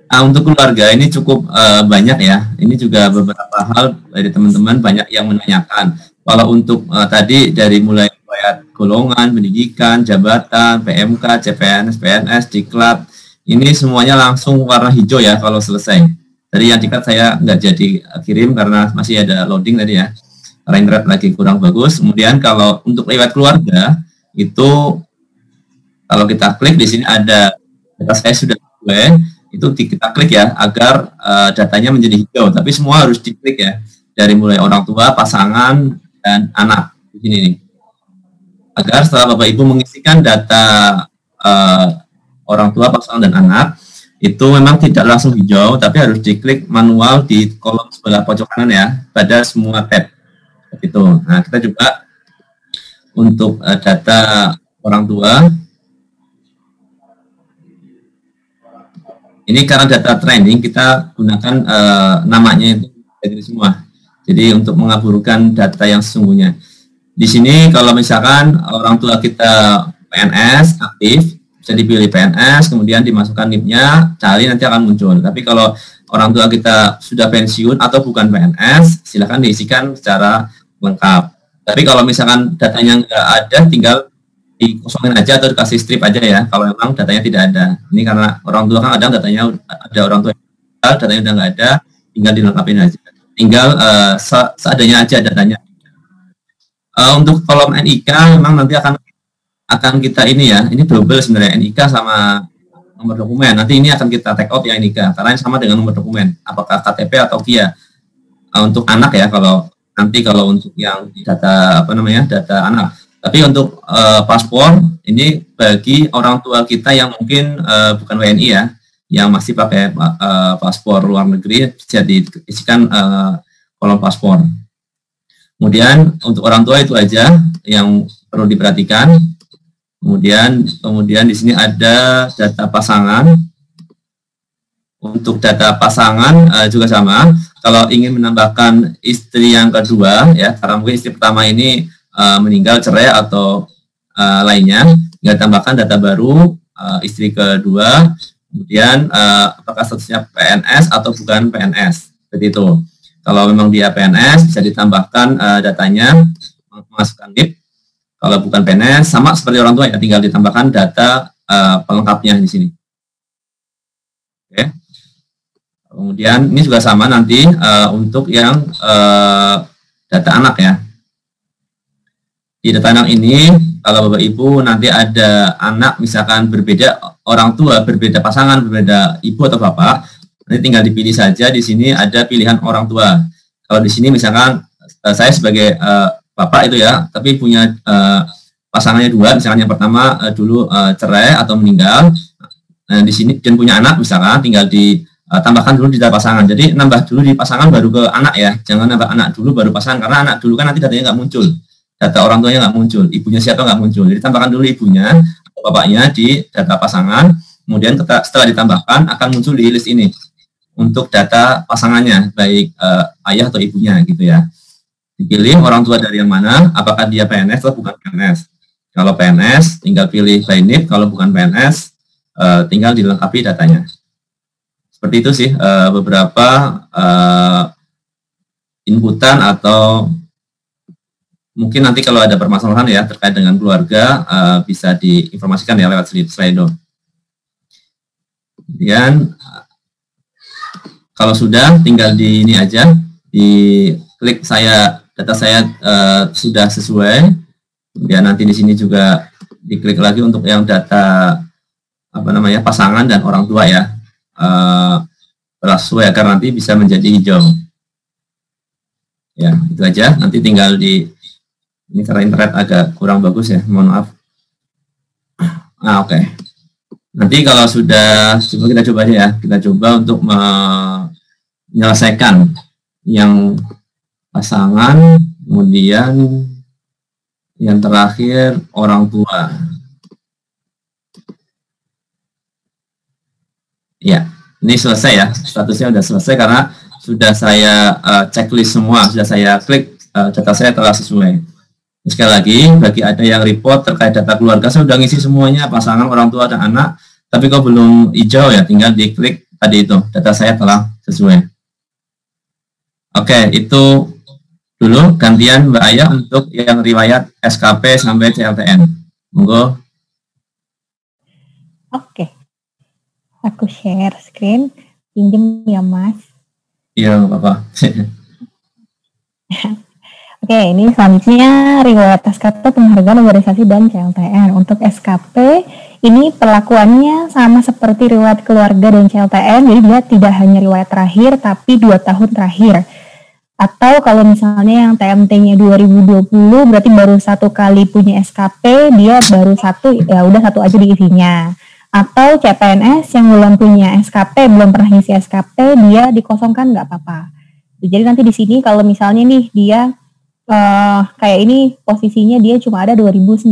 Nah, untuk keluarga ini cukup banyak ya. Ini juga beberapa hal dari teman-teman banyak yang menanyakan. Kalau untuk tadi dari mulai riwayat golongan, pendidikan, jabatan, PMK, CPNS, PNS, diklat, ini semuanya langsung warna hijau ya kalau selesai. Tadi yang diklat saya nggak jadi kirim karena masih ada loading tadi ya. Karena internet lagi kurang bagus. Kemudian kalau untuk riwayat keluarga itu kalau kita klik di sini ada data saya sudah sesuai, itu kita klik ya agar datanya menjadi hijau. Tapi semua harus diklik ya, dari mulai orang tua, pasangan, dan anak di sini nih. Agar setelah Bapak Ibu mengisikan data orang tua, pasangan, dan anak, itu memang tidak langsung hijau, tapi harus diklik manual di kolom sebelah pojok kanan ya, pada semua tab. Gitu. Nah, kita juga untuk data orang tua, ini karena data training kita gunakan namanya itu dari semua. Jadi untuk mengaburkan data yang sesungguhnya. Di sini kalau misalkan orang tua kita PNS aktif, bisa dipilih PNS, kemudian dimasukkan NIP-nya, cari nanti akan muncul. Tapi kalau orang tua kita sudah pensiun atau bukan PNS, silakan diisikan secara lengkap. Tapi kalau misalkan datanya nggak ada, tinggal dikosongin aja atau dikasih strip aja ya. Kalau memang datanya tidak ada. Ini karena orang tua kan ada datanya ada orang tua, datanya udah nggak ada, tinggal dilengkapin aja. Tinggal seadanya aja datanya. Untuk kolom NIK memang nanti akan kita ini ya. Ini double sebenarnya NIK sama nomor dokumen. Nanti ini akan kita take out ya NIK karena sama dengan nomor dokumen. Apakah KTP atau KIA. Untuk anak ya kalau nanti kalau untuk yang data data anak. Tapi untuk paspor ini bagi orang tua kita yang mungkin bukan WNI ya, yang masih pakai paspor luar negeri, bisa diisikan kolom paspor. Kemudian untuk orang tua itu aja yang perlu diperhatikan. Kemudian di sini ada data pasangan. Untuk data pasangan juga sama. Kalau ingin menambahkan istri yang kedua, ya, karena mungkin istri pertama ini meninggal, cerai atau lainnya, tinggal tambahkan data baru istri kedua. Kemudian apakah statusnya PNS atau bukan PNS, seperti itu. Kalau memang dia PNS, bisa ditambahkan datanya, masukkan NIP. Kalau bukan PNS, sama seperti orang tua ya, tinggal ditambahkan data pelengkapnya di sini. Oke. Kemudian ini juga sama nanti untuk yang data anak ya. Di data anak ini, kalau Bapak Ibu nanti ada anak misalkan berbeda orang tua, berbeda pasangan, berbeda ibu atau bapak, nanti tinggal dipilih saja. Di sini ada pilihan orang tua. Kalau di sini misalkan saya sebagai bapak itu ya, tapi punya pasangannya dua, misalkan yang pertama dulu cerai atau meninggal. Nah, di sini dan punya anak misalkan, tinggal ditambahkan dulu di data pasangan. Jadi nambah dulu di pasangan baru ke anak ya, jangan nambah anak dulu baru pasangan, karena anak dulu kan nanti datanya nggak muncul, data orang tuanya nggak muncul, ibunya siapa nggak muncul. Jadi tambahkan dulu ibunya atau bapaknya di data pasangan, kemudian setelah ditambahkan akan muncul di list ini untuk data pasangannya, baik ayah atau ibunya gitu ya. Dipilih orang tua dari yang mana, apakah dia PNS atau bukan PNS. Kalau PNS tinggal pilih by NIP, kalau bukan PNS tinggal dilengkapi datanya. Seperti itu sih beberapa inputan, atau mungkin nanti kalau ada permasalahan ya terkait dengan keluarga bisa diinformasikan ya lewat Slido. Kemudian kalau sudah tinggal di ini aja, di klik data saya sudah sesuai. Kemudian nanti di sini juga diklik lagi untuk yang data pasangan dan orang tua ya, sesuai agar nanti bisa menjadi hijau. Ya itu aja. Nanti tinggal ini karena internet agak kurang bagus ya, mohon maaf. Oke. Nanti kalau sudah, kita coba aja ya, kita coba untuk menyelesaikan yang pasangan, kemudian yang terakhir orang tua. Ya, ini selesai ya, statusnya sudah selesai karena sudah saya checklist semua, sudah saya klik, data saya telah sesuai. Sekali lagi, bagi ada yang report terkait data keluarga, saya sudah ngisi semuanya, pasangan, orang tua, dan anak, tapi kalau belum hijau ya, tinggal diklik tadi itu, data saya telah sesuai. Oke, itu dulu gantian Mbak Aya untuk yang riwayat SKP sampai CLTN. Monggo. Oke. Aku share screen, pinjem ya Mas. Iya, Bapak. Oke, ini selanjutnya riwayat SKP penghargaan organisasi dan CLTN. Untuk SKP, ini perlakuannya sama seperti riwayat keluarga dan CLTN, jadi dia tidak hanya riwayat terakhir, tapi 2 tahun terakhir. Atau kalau misalnya yang TMT-nya 2020, berarti baru 1 kali punya SKP, dia baru 1, ya udah 1 aja diisinya. Atau CPNS yang belum punya SKP, belum pernah ngisi SKP, dia dikosongkan nggak apa-apa. Jadi nanti di sini kalau misalnya nih dia kayak ini posisinya dia cuma ada 2019,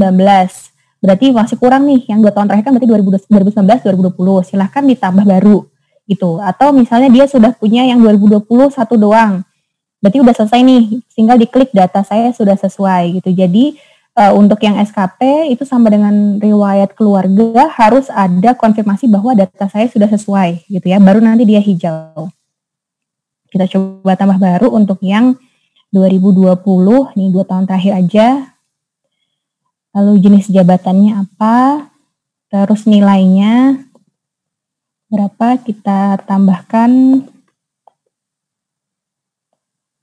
berarti masih kurang nih, yang 2 tahun terakhir kan berarti 2019-2020, silahkan ditambah baru gitu. Atau misalnya dia sudah punya yang 2020 1 doang, berarti udah selesai nih, tinggal diklik data saya sudah sesuai gitu. Jadi untuk yang SKP itu sama dengan riwayat keluarga, harus ada konfirmasi bahwa data saya sudah sesuai gitu ya, baru nanti dia hijau. Kita coba tambah baru untuk yang 2020, nih 2 tahun terakhir aja. Lalu jenis jabatannya apa, terus nilainya berapa, kita tambahkan.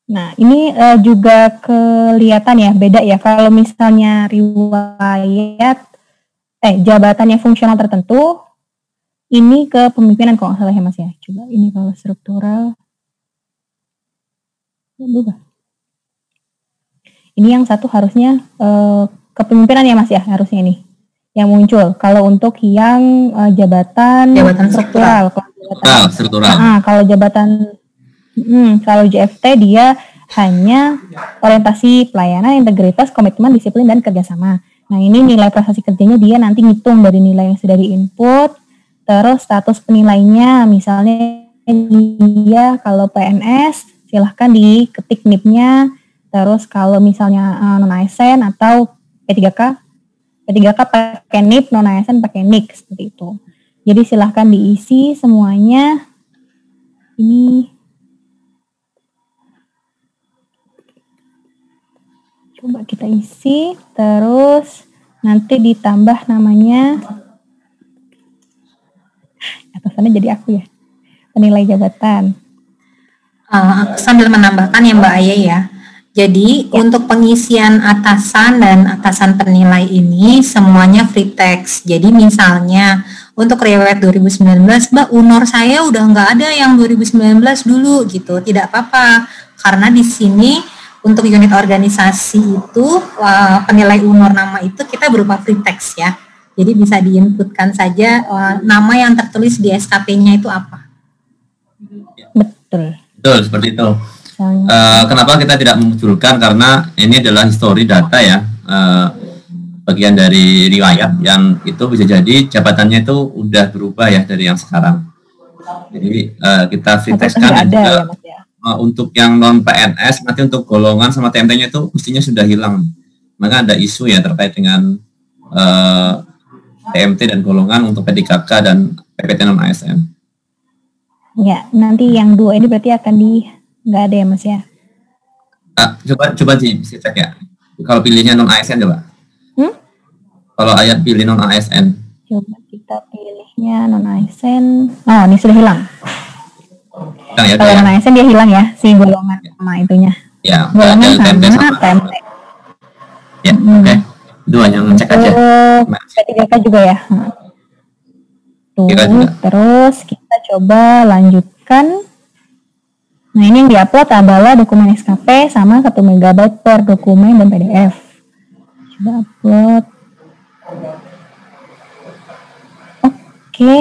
Nah, ini juga kelihatan ya, beda ya. Kalau misalnya riwayat, jabatannya fungsional tertentu, ini ke pemimpinan kalau nggak salah ya Mas ya. Coba ini kalau struktural, berubah. Ini yang satu harusnya kepemimpinan ya Mas ya harusnya ini yang muncul. Kalau untuk yang jabatan struktural, kalau jabatan kalau JFT dia hanya orientasi pelayanan, integritas, komitmen, disiplin dan kerjasama. Nah ini nilai prestasi kerjanya dia nanti ngitung dari nilai yang sudah diinput, terus status penilainya misalnya dia kalau PNS silahkan diketik NIP-nya, terus kalau misalnya non ASN atau P3K pakai NIP, non ASN pakai NIK seperti itu. Jadi silahkan diisi semuanya. Ini coba kita isi, terus nanti ditambah namanya. Atasannya jadi aku ya. Penilai jabatan. Sambil menambahkan ya Mbak Aya ya. Jadi untuk pengisian atasan dan atasan penilai ini semuanya free text. Jadi misalnya untuk riwayat 2019, Mbak UNOR saya udah nggak ada yang 2019 dulu gitu. Tidak apa-apa karena di sini untuk unit organisasi itu penilai UNOR nama itu kita berupa free text ya. Jadi bisa diinputkan saja nama yang tertulis di SKP-nya itu apa. Betul. Betul, seperti itu. Kenapa kita tidak memunculkan? Karena ini adalah history data ya, bagian dari riwayat yang itu bisa jadi jabatannya itu udah berubah ya dari yang sekarang. Jadi kita free text-kan juga ya, untuk yang non PNS nanti untuk golongan sama TMT-nya itu mestinya sudah hilang. Maka ada isu ya terkait dengan TMT dan golongan untuk P3K dan PPT non ASN. Ya, nanti yang dua ini berarti akan nggak ada ya Mas ya? Coba sih cek ya. Kalau pilihnya non ASN coba. Kalau Ayat pilih non ASN. Coba kita pilihnya non ASN. Oh, ini sudah hilang. Ya, kalau non ASN dia hilang ya, si golongan sama itunya. Ya, golongan sama TMT. Ya, oke. Dua yang ngecek aja. P3K juga ya. Tuh, terus kita coba lanjutkan. Nah ini yang diupload adalah dokumen SKP sama 1 MB per dokumen dan PDF. Coba upload. Oke.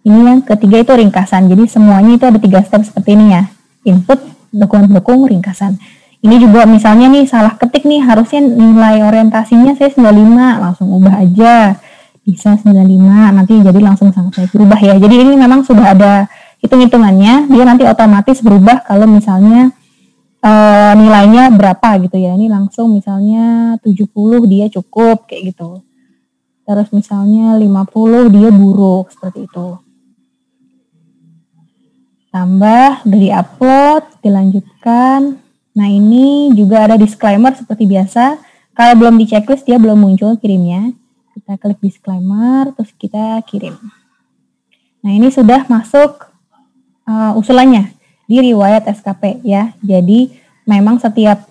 Ini yang ketiga itu ringkasan. Jadi semuanya itu ada 3 step seperti ini ya. Input, dokumen pendukung, ringkasan. Ini juga misalnya nih salah ketik nih, harusnya nilai orientasinya saya 95, langsung ubah aja. Bisa 95, nanti jadi langsung sangat berubah ya. Jadi ini memang sudah ada hitung-hitungannya, dia nanti otomatis berubah kalau misalnya nilainya berapa gitu ya. Ini langsung misalnya 70 dia cukup kayak gitu. Terus misalnya 50 dia buruk seperti itu. Tambah dari upload, dilanjutkan. Nah ini juga ada disclaimer seperti biasa. Kalau belum di checklist dia belum muncul kirimnya. Kita klik disclaimer, terus kita kirim. Nah ini sudah masuk usulannya di riwayat SKP ya. Jadi memang setiap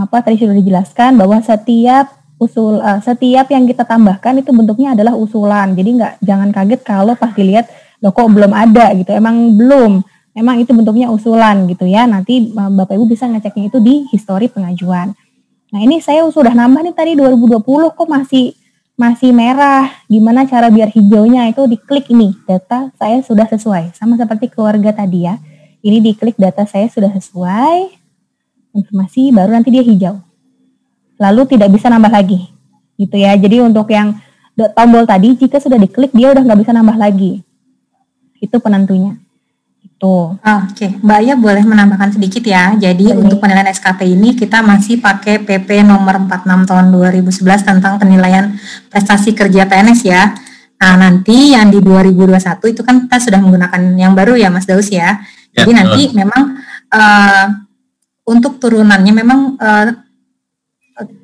tadi sudah dijelaskan bahwa setiap yang kita tambahkan itu bentuknya adalah usulan. Jadi jangan kaget kalau pas dilihat loh kok belum ada gitu. Emang belum. Memang itu bentuknya usulan gitu ya. Nanti Bapak Ibu bisa ngeceknya itu di histori pengajuan. Nah ini saya sudah nambah nih tadi 2020 kok masih merah. Gimana cara biar hijaunya itu diklik ini. Data saya sudah sesuai. Sama seperti keluarga tadi ya. Ini diklik data saya sudah sesuai. Informasi baru nanti dia hijau. Lalu tidak bisa nambah lagi. Gitu ya. Jadi untuk yang tombol tadi jika sudah diklik dia udah nggak bisa nambah lagi. Itu penentunya. Oke, Mbak Aya boleh menambahkan sedikit ya. Jadi untuk penilaian SKP ini kita masih pakai PP nomor 46 tahun 2011 tentang penilaian prestasi kerja PNS ya. Nah nanti yang di 2021 itu kan kita sudah menggunakan yang baru ya Mas Daus ya. Jadi nanti memang untuk turunannya memang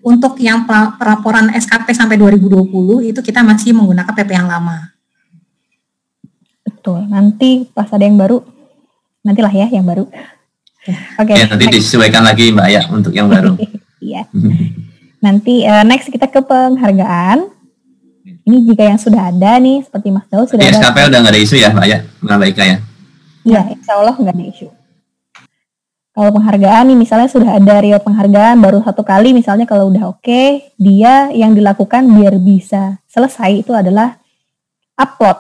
untuk yang pelaporan SKP sampai 2020 itu kita masih menggunakan PP yang lama. Betul, nanti pas ada yang baru nantilah ya yang baru. Oke. Ya, nanti disesuaikan lagi Mbak Aya untuk yang baru. Iya. Nanti next kita ke penghargaan. Ini jika yang sudah ada nih seperti Mas Daud sudah ada. SKP udah nggak ada isu ya Mbak Aya, Mbak Ika ya? Iya, insya Allah nggak ada isu. Kalau penghargaan nih misalnya sudah ada riwayat penghargaan baru 1 kali misalnya, kalau udah oke, dia yang dilakukan biar bisa selesai itu adalah upload.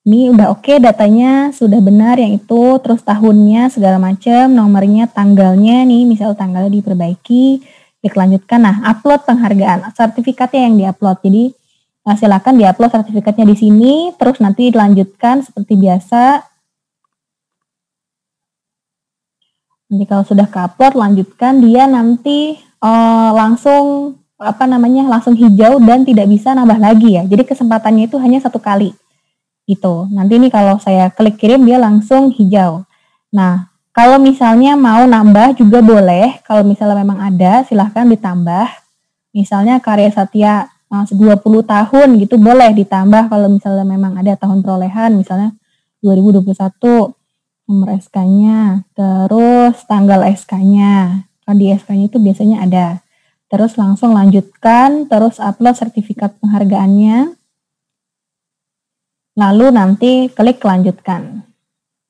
Ini udah oke, datanya sudah benar yang itu, terus tahunnya segala macam, nomornya, tanggalnya nih, misal tanggalnya diperbaiki, klik lanjutkan. Nah, upload penghargaan, sertifikatnya yang diupload. Jadi silakan diupload sertifikatnya di sini, terus nanti dilanjutkan seperti biasa. Nanti kalau sudah ke-upload, lanjutkan, dia nanti langsung langsung hijau dan tidak bisa nambah lagi ya. Jadi kesempatannya itu hanya 1 kali gitu. Nanti nih kalau saya klik kirim dia langsung hijau. Nah, kalau misalnya mau nambah juga boleh. Kalau misalnya memang ada, silahkan ditambah. Misalnya Karya Satya 20 tahun gitu boleh ditambah kalau misalnya memang ada tahun perolehan, misalnya 2021. Nomor SK-nya, terus tanggal SK-nya. Kan di SK-nya itu biasanya ada. Terus langsung lanjutkan, terus upload sertifikat penghargaannya. Lalu nanti klik lanjutkan.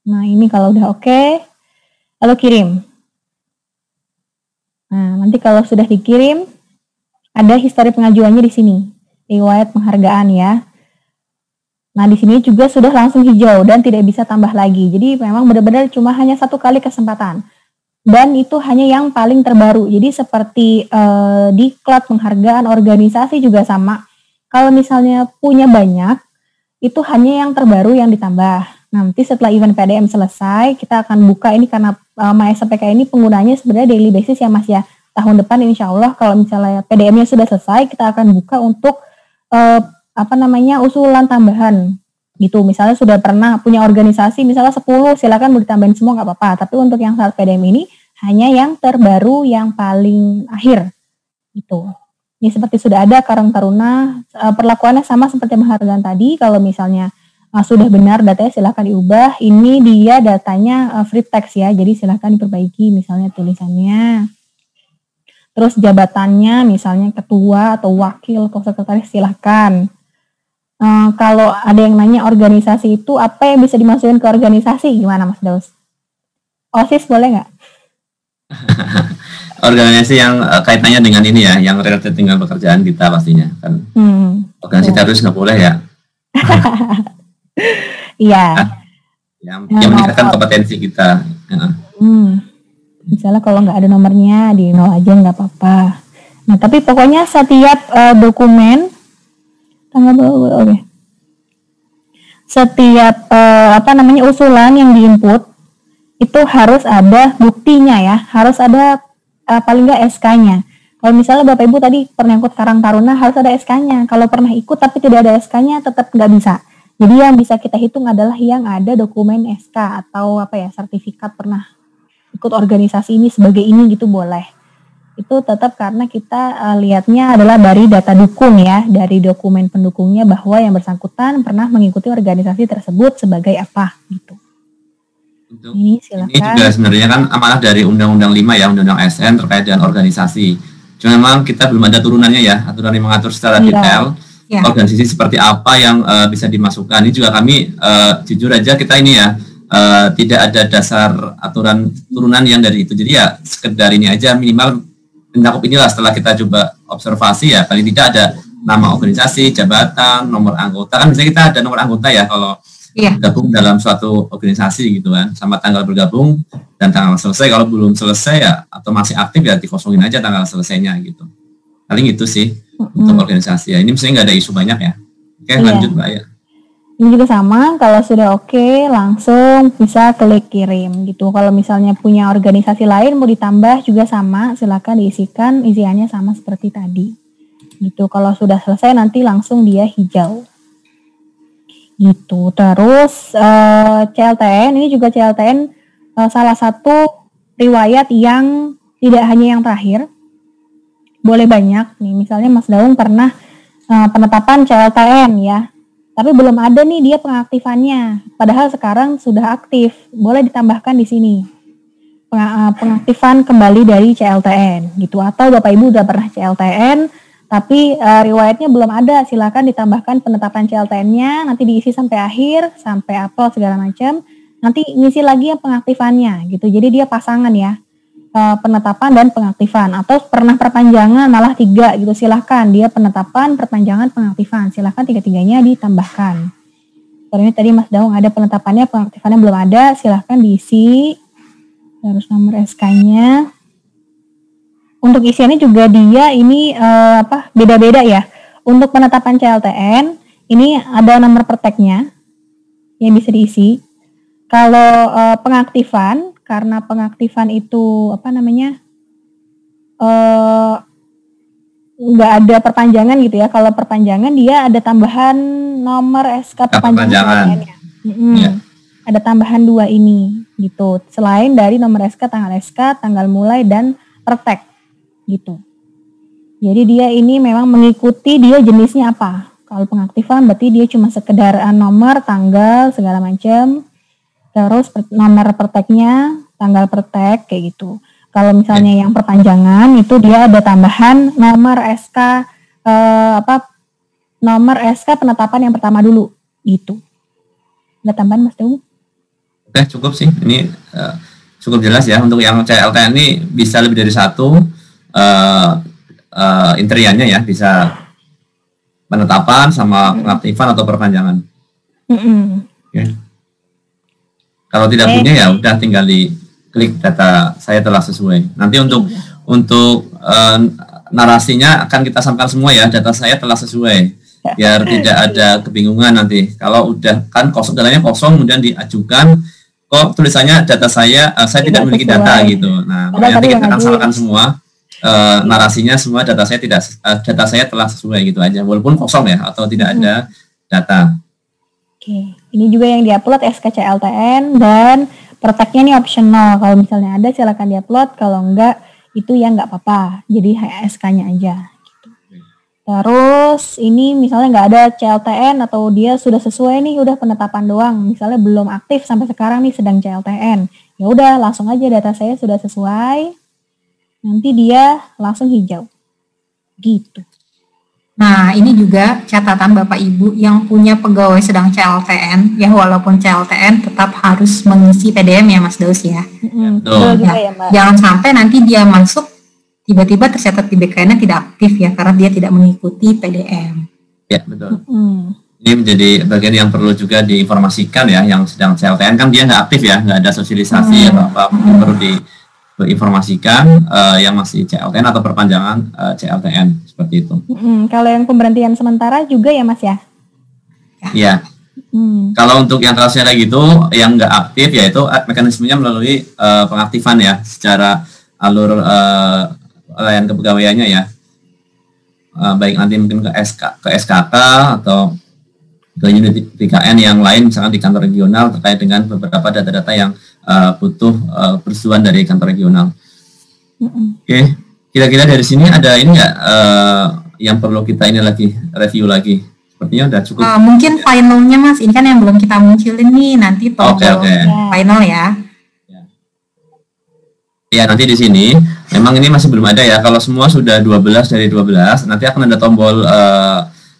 Nah, ini kalau udah oke, lalu kirim. Nah, nanti kalau sudah dikirim, ada histori pengajuannya di sini. Riwayat penghargaan ya. Nah, di sini juga sudah langsung hijau dan tidak bisa tambah lagi. Jadi memang benar-benar cuma hanya 1 kali kesempatan. Dan itu hanya yang paling terbaru. Jadi seperti diklat penghargaan organisasi juga sama. Kalau misalnya punya banyak, itu hanya yang terbaru yang ditambah. Nanti setelah event PDM selesai, kita akan buka ini karena MySPK ini penggunanya sebenarnya daily basis ya Mas ya. Tahun depan insya Allah kalau misalnya PDM-nya sudah selesai, kita akan buka untuk usulan tambahan gitu. Misalnya sudah pernah punya organisasi misalnya 10, silakan mau ditambahin semua nggak apa-apa. Tapi untuk yang saat PDM ini hanya yang terbaru yang paling akhir gitu. Ini seperti sudah ada Karang Taruna, perlakuannya sama seperti penghargaan tadi. Kalau misalnya sudah benar datanya silakan diubah. Ini dia datanya free text ya, jadi silakan diperbaiki misalnya tulisannya. Terus jabatannya misalnya ketua atau wakil atau sekretaris silakan. Kalau ada yang nanya organisasi itu apa yang bisa dimasukkan ke organisasi, gimana Mas Daus? OSIS boleh nggak? Organisasi yang kaitannya dengan ini ya, yang related dengan pekerjaan kita pastinya kan. Organisasi terus nggak boleh ya? Iya. Yang meningkatkan kompetensi kita. Misalnya kalau nggak ada nomornya di nol aja nggak apa-apa. Nah tapi pokoknya setiap dokumen setiap usulan yang diinput itu harus ada buktinya ya, harus ada paling nggak SK-nya. Kalau misalnya Bapak Ibu tadi pernah ikut Karang Taruna harus ada SK-nya. Kalau pernah ikut tapi tidak ada SK-nya tetap nggak bisa. Jadi yang bisa kita hitung adalah yang ada dokumen SK atau sertifikat pernah ikut organisasi ini sebagai ini gitu boleh. Itu tetap karena kita lihatnya adalah dari data dukung ya, dari dokumen pendukungnya bahwa yang bersangkutan pernah mengikuti organisasi tersebut sebagai apa gitu. Ini silakan. Ini juga sebenarnya kan amanah dari Undang-Undang 5 ya, Undang-Undang ASN terkait dengan organisasi. Cuma memang kita belum ada turunannya ya, aturan yang mengatur secara detail organisasi seperti apa yang bisa dimasukkan. Ini juga kami jujur aja kita ini ya tidak ada dasar aturan turunan yang dari itu. Jadi ya sekedar ini aja minimal mencakup inilah setelah kita coba observasi ya paling tidak ada nama organisasi, jabatan, nomor anggota. Kan biasanya kita ada nomor anggota ya kalau bergabung dalam suatu organisasi gitu kan, sama tanggal bergabung dan tanggal selesai. Kalau belum selesai ya atau masih aktif ya dikosongin aja tanggal selesainya gitu. Paling itu sih untuk organisasi ya. Ini misalnya nggak ada isu banyak ya. Oke, lanjut Mbak ya. Ini juga sama, kalau sudah oke langsung bisa klik kirim gitu. Kalau misalnya punya organisasi lain mau ditambah juga sama, silakan diisikan isiannya sama seperti tadi. Gitu. Kalau sudah selesai nanti langsung dia hijau. Gitu. Terus CLTN ini juga CLTN salah satu riwayat yang tidak hanya yang terakhir. Boleh banyak nih. Misalnya Mas Daung pernah penetapan CLTN ya. Tapi belum ada nih dia pengaktifannya. Padahal sekarang sudah aktif. Boleh ditambahkan di sini. Pengaktifan kembali dari CLTN gitu. Atau Bapak Ibu udah pernah CLTN tapi riwayatnya belum ada. Silakan ditambahkan penetapan CLTN-nya. Nanti diisi sampai akhir, sampai upload segala macam. nanti ngisi lagi yang pengaktifannya gitu. Jadi dia pasangan ya, penetapan dan pengaktifan, atau pernah perpanjangan malah 3 gitu, silahkan dia penetapan, perpanjangan, pengaktifan, silahkan 3-tiganya ditambahkan. Kalau ini tadi Mas Daung ada penetapannya, pengaktifannya belum ada, silahkan diisi. Terus nomor SK-nya. Untuk isiannya juga dia ini beda-beda ya. Untuk penetapan CLTN ini ada nomor perteknya yang bisa diisi. Kalau pengaktifan, karena pengaktifan itu nggak ada perpanjangan gitu ya. Kalau perpanjangan dia ada tambahan nomor SK perpanjangan. Yeah. Ada tambahan 2 ini gitu. Selain dari nomor SK, tanggal mulai dan pertek gitu. Jadi dia ini memang mengikuti dia jenisnya apa. Kalau pengaktifan berarti dia cuma sekedar nomor, tanggal, segala macam. Terus nomor perteknya, tanggal pertek kayak gitu. Kalau misalnya yang perpanjangan itu dia ada tambahan nomor SK nomor SK penetapan yang pertama dulu gitu. Ada tambahan Mas Daung? Oke, cukup sih. Ini cukup jelas ya. Untuk yang CLTN ini bisa lebih dari 1 interiannya ya, bisa penetapan sama pengaktifan atau perpanjangan. Okay. Kalau tidak punya ya udah tinggal diklik data saya telah sesuai. Nanti untuk narasinya akan kita sampaikan semua ya, data saya telah sesuai, biar tidak ada kebingungan nanti. Kalau udah kan datanya kosong kemudian diajukan, kok tulisannya data saya tidak memiliki data gitu. Nah, nanti kita akan sampaikan semua. Narasinya semua data saya telah sesuai gitu aja, walaupun kosong ya atau tidak ada data. Oke, ini juga yang diupload SKCLTN dan perteknya ini optional. Kalau misalnya ada silakan diupload, kalau enggak itu ya enggak apa-apa. Jadi SK-nya aja. Gitu. Terus ini misalnya enggak ada CLTN atau dia sudah sesuai nih, udah penetapan doang. Misalnya belum aktif sampai sekarang nih sedang CLTN. Ya udah langsung aja data saya sudah sesuai. Nanti dia langsung hijau. Gitu. Nah, ini juga catatan Bapak Ibu yang punya pegawai sedang CLTN, ya walaupun CLTN tetap harus mengisi PDM ya Mas Daus ya. Ya, jangan sampai nanti dia masuk tiba-tiba tercatat di BKN-nya tidak aktif ya karena dia tidak mengikuti PDM. Ya, betul. Ini menjadi bagian yang perlu juga diinformasikan ya, yang sedang CLTN kan dia nggak aktif ya, nggak ada sosialisasi atau apa, perlu diinformasikan yang masih CLTN atau perpanjangan CLTN seperti itu. Kalau yang pemberhentian sementara juga ya Mas ya? Iya. Kalau untuk yang transfer gitu yang nggak aktif yaitu mekanismenya melalui pengaktifan ya secara alur layanan kepegawaiannya ya. Baik nanti mungkin ke SKK atau ke unit BKN yang lain misalkan di kantor regional terkait dengan beberapa data-data yang butuh persetujuan dari kantor regional. Oke. Kira-kira dari sini ada ini nggak yang perlu kita ini lagi review lagi? Sepertinya udah cukup. Mungkin finalnya Mas, ini kan yang belum kita munculin nih, nanti tombol final ya. Ya nanti di sini, memang ini masih belum ada ya. Kalau semua sudah 12 dari 12, nanti akan ada tombol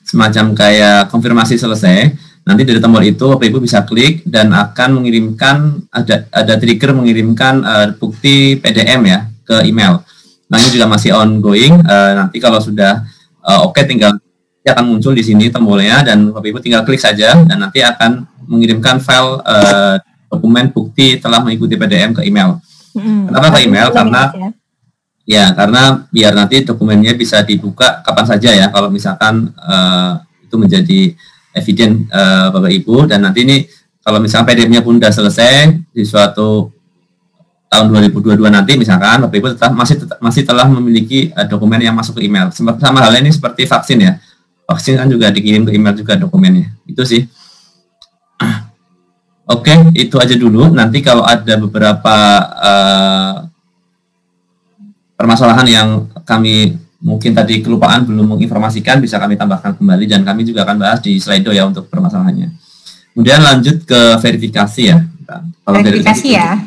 semacam kayak konfirmasi selesai. Nanti dari tombol itu Bapak Ibu bisa klik dan akan mengirimkan ada trigger mengirimkan bukti PDM ya ke email. Nah ini juga masih ongoing. Nanti kalau sudah oke, tinggal akan muncul di sini tombolnya dan Bapak Ibu tinggal klik saja dan nanti akan mengirimkan file dokumen bukti telah mengikuti PDM ke email. Kenapa ke email? Karena biar nanti dokumennya bisa dibuka kapan saja ya. Kalau misalkan itu menjadi evident Bapak Ibu dan nanti ini kalau misalkan PDM-nya pun sudah selesai di suatu tahun 2022 nanti misalkan Bapak Ibu masih telah memiliki dokumen yang masuk ke email. Sama halnya ini seperti vaksin ya. Vaksin kan juga dikirim ke email juga dokumennya. Itu sih. Oke, itu aja dulu. Nanti kalau ada beberapa permasalahan yang kami mungkin tadi kelupaan belum menginformasikan bisa kami tambahkan kembali dan kami juga akan bahas di Slido ya untuk permasalahannya. Kemudian lanjut ke verifikasi ya. Kalau verifikasi ya.